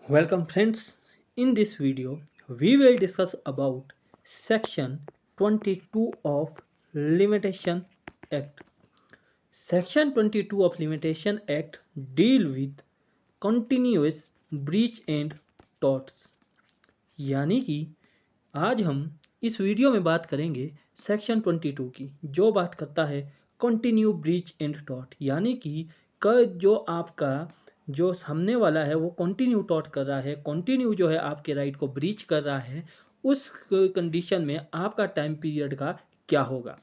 Welcome friends. In this video, we will discuss about Section 22 of Limitation Act. Section 22 of Limitation Act deal with continuous breach and torts. यानी कि आज हम इस video में बात करेंगे सेक्शन 22 की, जो बात करता है कंटिन्यू ब्रीच एंड टॉर्ट, यानी कि जो आपका जो सामने वाला है वो कंटिन्यू टॉर्ट कर रहा है, कंटिन्यू जो है आपके राइट को ब्रीच कर रहा है, उस कंडीशन में आपका टाइम पीरियड का क्या होगा।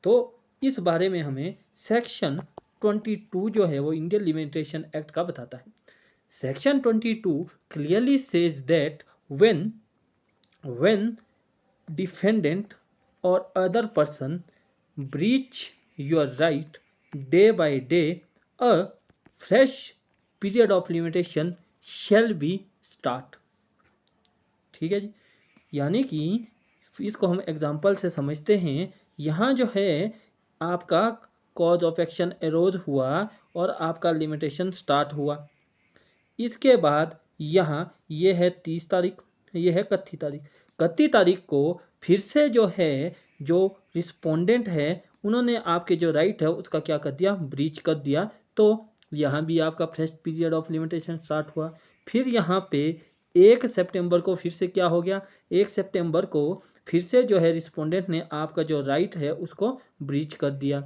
तो इस बारे में हमें सेक्शन 22 जो है वो इंडियन लिमिटेशन एक्ट का बताता है। Section 22 clearly says that when defendant or other person breach your right day by day, a fresh period of limitation shall be start। ठीक है जी, यानी कि इसको हम एग्जाम्पल से समझते हैं। यहाँ जो है आपका कॉज ऑफ एक्शन एरोज हुआ और आपका लिमिटेशन स्टार्ट हुआ। इसके बाद यहाँ ये है 30 तारीख, ये है 31 तारीख। 31 तारीख को फिर से जो है जो रिस्पोंडेंट है उन्होंने आपके जो राइट है उसका क्या कर दिया, ब्रीच कर दिया। तो यहाँ भी आपका fresh period of limitation start हुआ। फिर यहाँ पे 1 सितंबर को फिर से क्या हो गया, 1 सितंबर को फिर से जो है रिस्पोंडेंट ने आपका जो राइट है उसको ब्रीच कर दिया।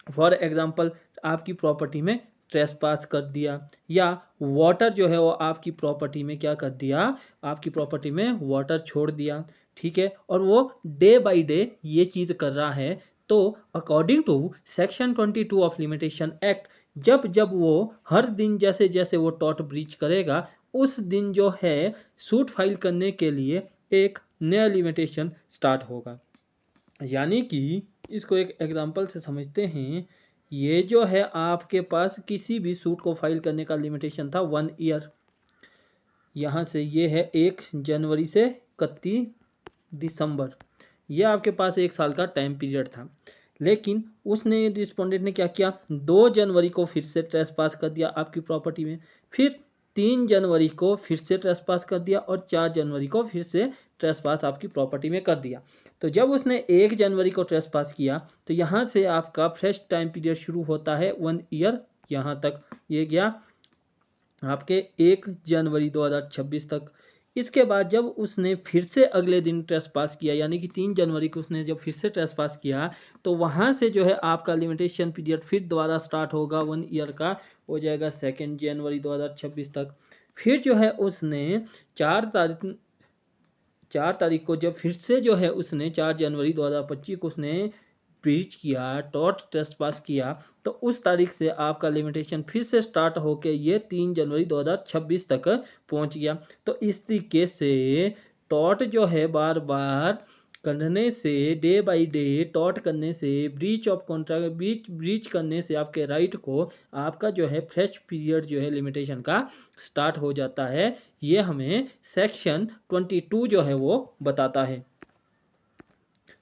फॉर एग्जांपल आपकी प्रॉपर्टी में ट्रेसपास कर दिया, या वाटर जो है वो आपकी प्रॉपर्टी में क्या कर दिया, आपकी प्रॉपर्टी में वाटर छोड़ दिया। ठीक है, और वो डे बाय डे ये चीज़ कर रहा है। तो according to section 22 of limitation act, जब जब वो हर दिन जैसे जैसे वो टॉर्ट ब्रीच करेगा उस दिन जो है सूट फाइल करने के लिए एक नया लिमिटेशन स्टार्ट होगा। यानी कि इसको एक एग्जांपल से समझते हैं। ये जो है आपके पास किसी भी सूट को फाइल करने का लिमिटेशन था 1 ईयर। यहाँ से ये है 1 जनवरी से 31 दिसंबर, ये आपके पास 1 साल का टाइम पीरियड था। लेकिन उसने रिस्पोंडेंट ने क्या किया, 2 जनवरी को फिर से ट्रेसपास कर दिया आपकी प्रॉपर्टी में, फिर 3 जनवरी को फिर से ट्रेसपास कर दिया और 4 जनवरी को फिर से ट्रेसपास आपकी प्रॉपर्टी में कर दिया। तो जब उसने 1 जनवरी को ट्रेसपास किया तो यहाँ से आपका फ्रेश टाइम पीरियड शुरू होता है 1 ईयर, यहाँ तक ये गया आपके 1 जनवरी 2026 तक। इसके बाद जब उसने फिर से अगले दिन ट्रेसपास किया, यानी कि 3 जनवरी को उसने जब फिर से ट्रेसपास किया, तो वहाँ से जो है आपका लिमिटेशन पीरियड फिर दोबारा स्टार्ट होगा 1 ईयर का, हो जाएगा 2 जनवरी 2026 तक। फिर जो है उसने 4 तारीख को जब फिर से जो है उसने 4 जनवरी 2025 को उसने ब्रीच किया, टॉर्ट ट्रेसपास किया, तो उस तारीख से आपका लिमिटेशन फिर से स्टार्ट होके ये 3 जनवरी 2026 तक पहुंच गया। तो इस तरीके से टॉर्ट जो है बार बार करने से, डे बाय डे टॉर्ट करने से, ब्रीच ऑफ कॉन्ट्रैक्ट ब्रीच करने से आपके राइट को आपका जो है फ्रेश पीरियड जो है लिमिटेशन का स्टार्ट हो जाता है। ये हमें सेक्शन 22 जो है वो बताता है।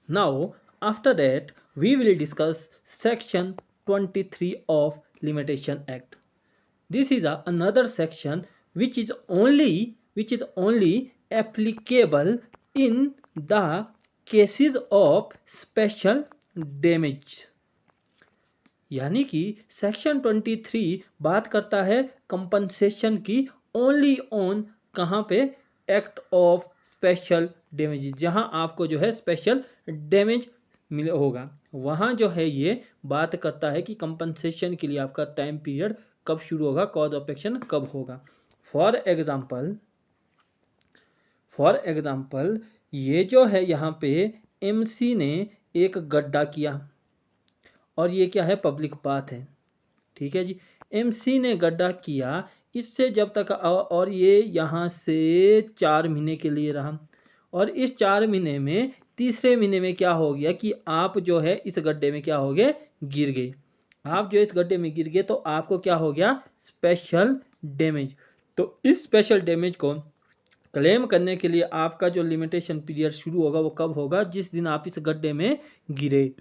Now after that we will discuss section 23 of limitation act. This is another section which is only applicable in the cases of special damage। यानी कि सेक्शन 23 बात करता है कंपनसेशन की ओनली ऑन कहाँ पे, एक्ट ऑफ स्पेशल डैमेज, जहाँ आपको जो है स्पेशल डैमेज मिले होगा वहाँ जो है ये बात करता है कि कंपनसेशन के लिए आपका टाइम पीरियड कब शुरू होगा, कॉज ऑफ एक्शन कब होगा। फॉर एग्जाम्पल ये जो है यहाँ पे एमसी ने एक गड्ढा किया और ये क्या है, पब्लिक पाथ है। ठीक है जी, एमसी ने गड्ढा किया, इससे जब तक और ये यहाँ से 4 महीने के लिए रहा, और इस 4 महीने में तीसरे महीने में क्या हो गया कि आप जो है इस गड्ढे में क्या हो गए, गिर गए। आप जो इस गड्ढे में गिर गए तो आपको क्या हो गया, स्पेशल डैमेज। तो इस स्पेशल डैमेज को क्लेम करने के लिए आपका जो लिमिटेशन पीरियड शुरू होगा वो कब होगा, जिस दिन आप इस गड्ढे में गिरे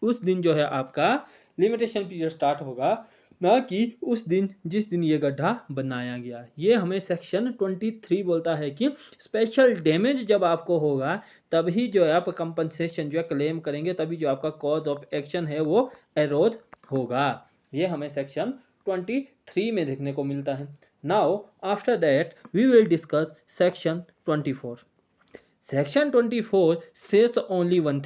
उस दिन जो है आपका लिमिटेशन पीरियड स्टार्ट होगा। ना कि उस दिन जिस दिन ये गड्ढा बनाया गया। ये हमें सेक्शन 23 बोलता है कि स्पेशल डैमेज जब आपको होगा तभी जो है आप कंपनसेशन जो है क्लेम करेंगे, तभी जो आपका कॉज ऑफ एक्शन है वो एरोज होगा। ये हमें सेक्शन 23 में देखने को मिलता है। Now after that we will discuss section 24। Section 24 says only one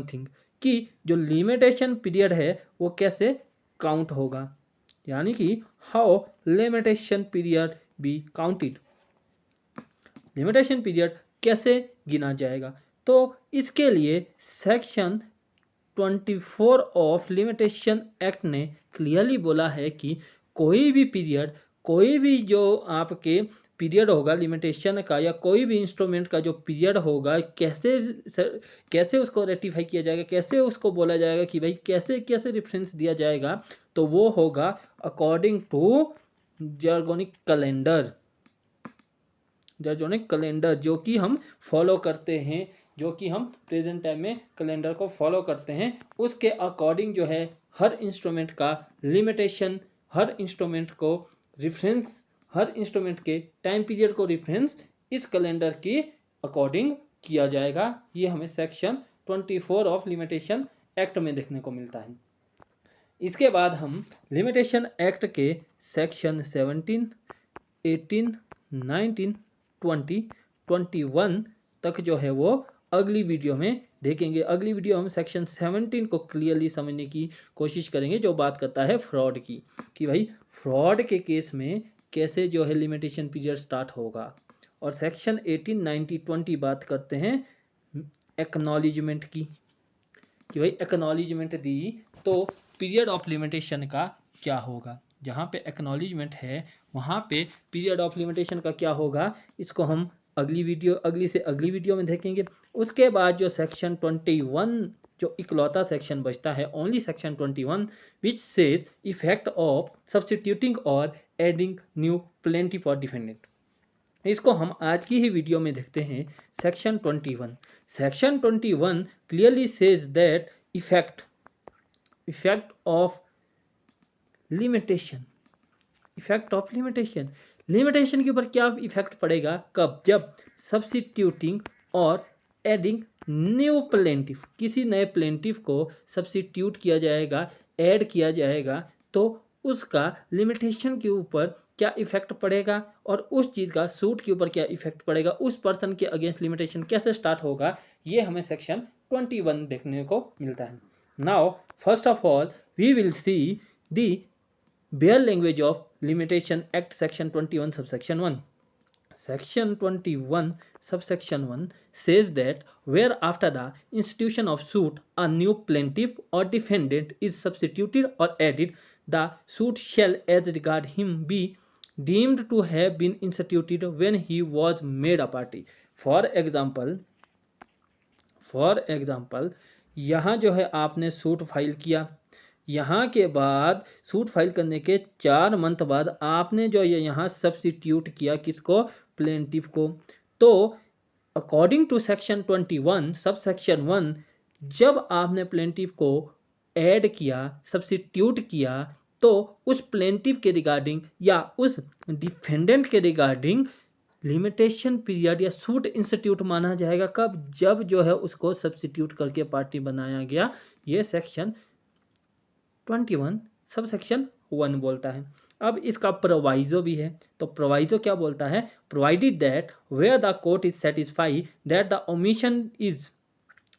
thing कि जो लिमिटेशन पीरियड है वो कैसे काउंट होगा, यानी कि how limitation period be counted, limitation period कैसे गिना जाएगा। तो इसके लिए सेक्शन 24 ऑफ लिमिटेशन एक्ट ने क्लियरली बोला है कि कोई भी पीरियड, कोई भी जो आपके पीरियड होगा लिमिटेशन का या कोई भी इंस्ट्रूमेंट का जो पीरियड होगा, कैसे उसको रेटिफाई किया जाएगा, कैसे उसको बोला जाएगा कि भाई कैसे कैसे रेफरेंस दिया जाएगा, तो वो होगा अकॉर्डिंग टू जार्गोनिक कैलेंडर जो कि हम फॉलो करते हैं, जो कि हम प्रेजेंट टाइम में कैलेंडर को फॉलो करते हैं। उसके अकॉर्डिंग जो है हर इंस्ट्रूमेंट का लिमिटेशन, हर इंस्ट्रूमेंट को रेफरेंस, हर इंस्ट्रूमेंट के टाइम पीरियड को रेफरेंस इस कैलेंडर के अकॉर्डिंग किया जाएगा। ये हमें सेक्शन 24 ऑफ लिमिटेशन एक्ट में देखने को मिलता है। इसके बाद हम लिमिटेशन एक्ट के सेक्शन 17, 18, 19, 20, 21 तक जो है वो अगली वीडियो में देखेंगे। अगली वीडियो हम सेक्शन 17 को क्लियरली समझने की कोशिश करेंगे, जो बात करता है फ्रॉड की, कि भाई फ्रॉड के केस में कैसे जो है लिमिटेशन पीरियड स्टार्ट होगा। और सेक्शन 18, 19, 20 बात करते हैं एक्नॉलेजमेंट की, कि भाई एक्नॉलेजमेंट दी तो पीरियड ऑफ लिमिटेशन का क्या होगा। जहाँ पे एक्नॉलेजमेंट है वहाँ पे पीरियड ऑफ लिमिटेशन का क्या होगा, इसको हम अगली से अगली वीडियो में देखेंगे। उसके बाद जो सेक्शन 21 जो इकलौता सेक्शन बचता है, only section 21 which says effect of substituting और adding new plaintiff for defendant, इसको हम आज की ही वीडियो में देखते हैं। Section 21, section 21 clearly says that effect of limitation, limitation के ऊपर क्या इफेक्ट पड़ेगा, कब, जब सब्स्टिट्यूटिंग और एडिंग न्यू प्लेंटिफ, किसी नए प्लेंटिफ को सब्स्टिट्यूट किया जाएगा, ऐड किया जाएगा, तो उसका लिमिटेशन के ऊपर क्या इफेक्ट पड़ेगा और उस चीज़ का सूट के ऊपर क्या इफेक्ट पड़ेगा, उस पर्सन के अगेंस्ट लिमिटेशन कैसे स्टार्ट होगा, ये हमें सेक्शन 21 देखने को मिलता है। Now first of all we will see the bare language of limitation act section 21 subsection 1. Section 21 subsection 1 says that where after the institution of suit a new plaintiff or defendant is substituted or added, the suit shall as regard him be deemed to have been instituted when he was made a party. For example यहाँ जो है आपने suit file किया, यहाँ के बाद suit file करने के 4 मंथ बाद आपने जो ये यहाँ सब्स्टिट्यूट किया किसको, प्लेंटिफ को, तो according to section 21 sub section 1 जब आपने प्लेंटिफ को ऐड किया, सब्स्टिट्यूट किया, तो उस प्लेंटिफ के रिगार्डिंग या उस डिफेंडेंट के रिगार्डिंग लिमिटेशन पीरियड या सूट इंस्टीट्यूट माना जाएगा, कब, जब जो है उसको सब्स्टिट्यूट करके पार्टी बनाया गया। ये सेक्शन 21 सब सेक्शन 1 बोलता है। अब इसका प्रोवाइजो भी है, तो प्रोवाइजो क्या बोलता है, provided that where the court is satisfy that the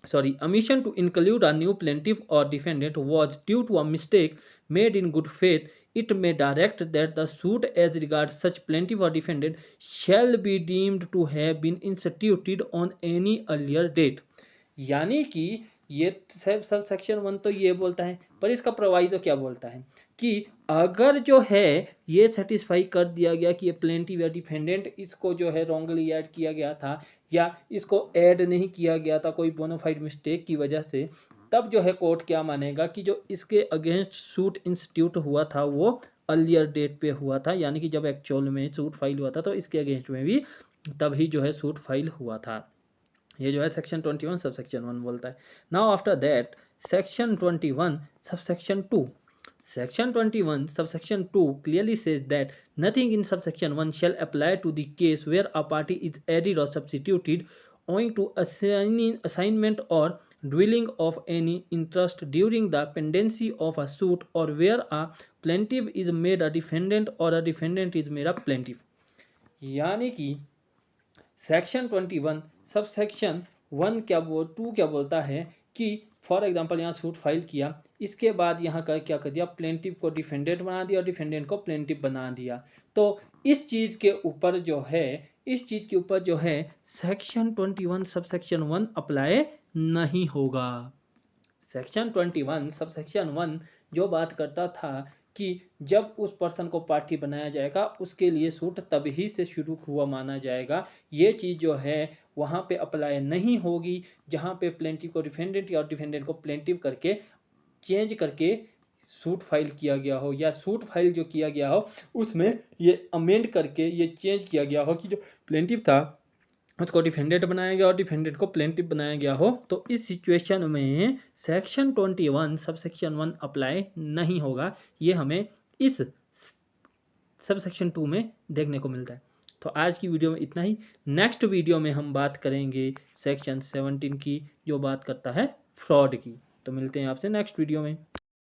omission to include a new plaintiff or defendant was due to a mistake made in good faith, it may direct that the suit as regards such plaintiff or defendant shall be deemed to have been instituted on any earlier date। यानी कि ये sub section 1 तो ये बोलता है, पर इसका proviso क्या बोलता है कि अगर जो है ये सेटिस्फाई कर दिया गया कि ये प्लेंटिफ या डिफेंडेंट इसको जो है रॉन्गली ऐड किया गया था या इसको ऐड नहीं किया गया था कोई बोनाफाइड मिस्टेक की वजह से, तब जो है कोर्ट क्या मानेगा कि जो इसके अगेंस्ट सूट इंस्टीट्यूट हुआ था वो अर्लियर डेट पे हुआ था, यानी कि जब एक्चुअल में सूट फाइल हुआ था तो इसके अगेंस्ट में भी तभी जो है सूट फाइल हुआ था। ये जो है सेक्शन 21 सब सेक्शन 1 बोलता है। Now after that section 21 sub section 2 Section 21 subsection 2 clearly says that nothing in subsection 1 shall apply to the case where a party is added or substituted owing to assignment or dwelling of any interest during the pendency of a suit, or where a plaintiff is made a defendant or a defendant is made a plaintiff. यानी कि section 21 sub section 2 क्या बोलता है कि for example यहाँ suit file किया, इसके बाद यहाँ का क्या कर दिया, प्लेंटिफ को डिफेंडेंट बना दिया और डिफेंडेंट को प्लेंटिफ बना दिया। तो इस चीज़ के ऊपर जो है सेक्शन 21 सब सेक्शन 1 अप्लाई नहीं होगा। सेक्शन 21 सब सेक्शन 1 जो बात करता था कि जब उस पर्सन को पार्टी बनाया जाएगा उसके लिए सूट तभी से शुरू हुआ माना जाएगा, ये चीज़ जो है वहाँ पे अप्लाई नहीं होगी जहाँ पे प्लेंटिव को डिफेंडेंट या डिफेंडेंट को प्लेंटिव करके चेंज करके सूट फाइल किया गया हो, या सूट फाइल जो किया गया हो उसमें ये अमेंड करके ये चेंज किया गया हो कि जो प्लेंटिव था उसको डिफेंडेंट बनाया गया और डिफेंडेंट को प्लेंटिव बनाया गया हो। तो इस सिचुएशन में सेक्शन 21 सब सेक्शन 1 अप्लाई नहीं होगा। ये हमें इस सब सेक्शन 2 में देखने को मिलता है। तो आज की वीडियो में इतना ही। नेक्स्ट वीडियो में हम बात करेंगे सेक्शन 17 की जो बात करता है फ्रॉड की। तो मिलते हैं आपसे नेक्स्ट वीडियो में।